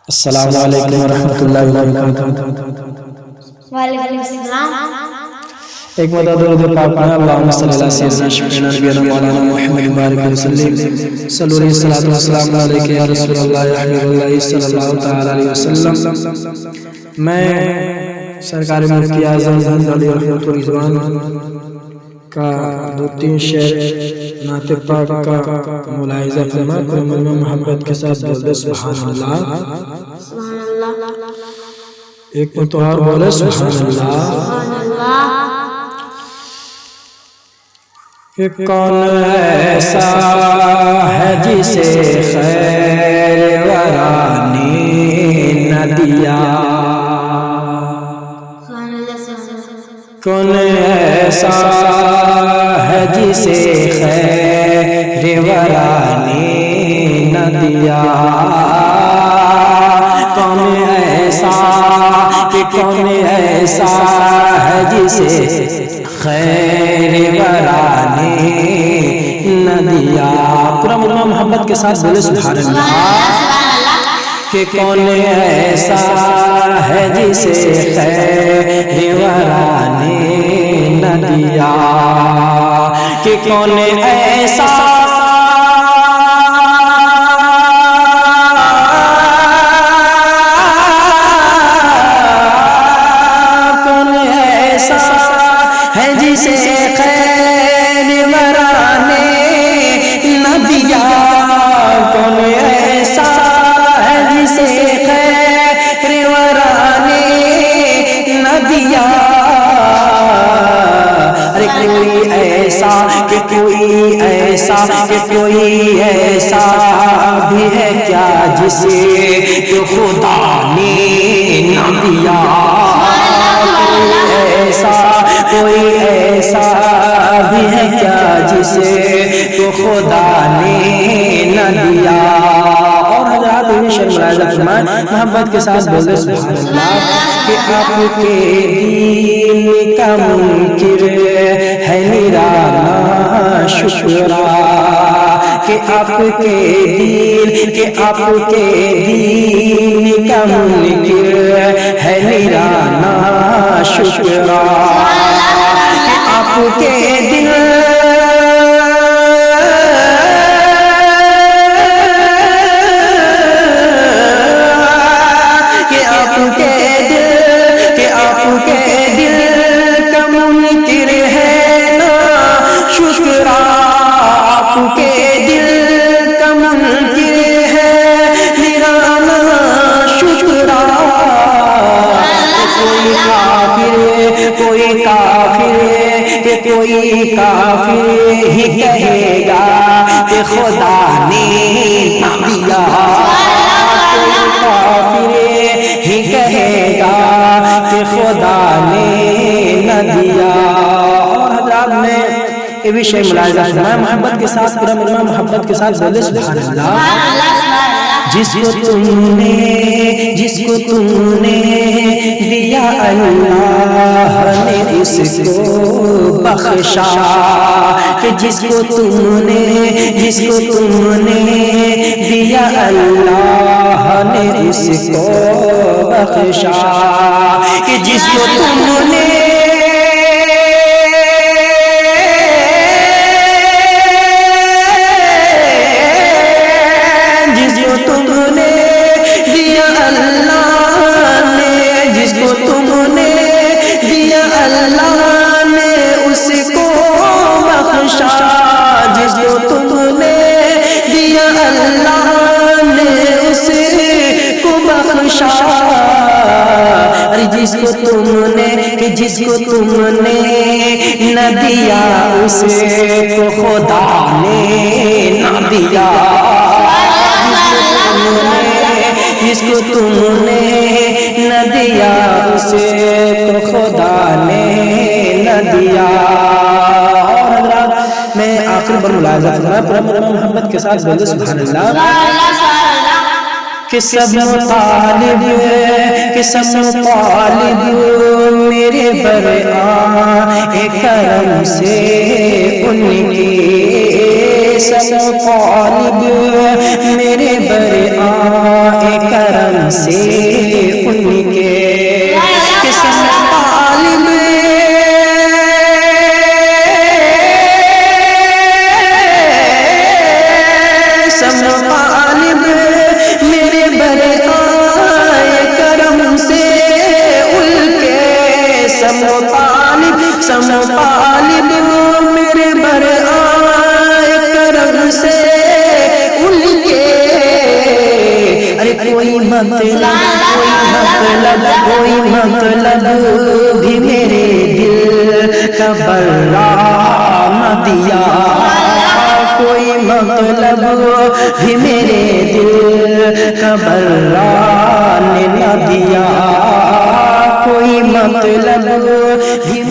السلام علیکم ورحمۃ اللہ وبرکاتہ۔ وعلیکم السلام۔ ایک مرتبہ درود پاک پڑھیں، اللہم صلی اللہ سیدنا شفیعنا نبینا مولانا محمد بارک وسلم صلی اللہ علیہ وسلم علیکہ یا رسول اللہ یا حبیب اللہ صلی اللہ تعالی علیہ وسلم۔ میں سرکار مفتی اعظم علی رحمۃ الرضوان کا دو تین شعر نعت پاک کا ملاحظہ فرما کر محبت کے ساتھ بولے سبحان اللہ، سبحان اللہ، ایک متوار بولے سبحان اللہ۔ سبحان اللہ۔ کہ کون ایسا ہے جسے خیر ورا نے نہ دیا، کون ایسا ہے جسے خیر ورا نے نہ دیا، کون ایسا کہ کون ایسا ہے جسے خیر ورا نے نہ دیا۔ پورا ملما محبت کے ساتھ بولے سبحان اللہ۔ کہ کون ایسا ہے جسے خیر ورا نے نہ دیا، کہ کون ایسا جسے خیر ورا نے نہ دیا، کون ایسا ہے جسے خیر ورا نے نہ دیا۔ ارے کوئی ایسا کہ کوئی ایسا کہ کوئی ایسا بھی ہے کیا جسے کہ خدا نے نہ دیا، کوئی ایسا بھی ہے کیا جسے تو خدا نے نہ دیا۔ اور حضرات انہیں شرمائزہ فرمائے محبت کے ساتھ بولے سبحان اللہ۔ کہ آپ کے دین کا منکر ہے نرانا شکرا، کہ آپ کے دین کہ آپ کے دین کا منکر ہے نرانا شکرا، کہ آپ کے دل کہ آپ کے دل کہ آپ کے دل کا منکر ہے نا شکرا، آپ کے دل کا منکر ہے نرانا شکرا۔ کوئی کافر ہی کہے گا کہ خدا نے نہ دیا، کوئی کافر ہی کہے گا کہ خدا نے نہ دیا۔ اور حضرات میں یہ بھی شیء ملاحظہ فرمائے محبت کے ساتھ، پورا ملما محبت کے ساتھ بولے سبحان اللہ۔ جس کو تم نے دیا اللہ نے اس کو بخشا، کہ جس کو تم نے دیا اللہ نے اس کو بخشا، کہ جس کو تم نے جس کو تم نے نہ دیا اسے کو خدا نے نہ دیا، جس کو تم نے نہ دیا اسے کو خدا نے نہ دیا۔ اور حضرات میں آخر پر ملاحظہ فرمایا پورا محبت کے ساتھ بولے سبحان اللہ۔ کہ سب طالب میرے برآں کرم سے ان کے، سب طالب میرے برآں کرم سے ان کے قسم طالب سم طالب میرے بر آئے کرم سے ان کے سم طالب میرے بر آئے کرم سے ان کے ارے کوئی مطلب بھی میرے دل کا برا نہ دیا کوئی مطلب بھی میرے دل کا برا نہ دیا کوئی مطلب بھی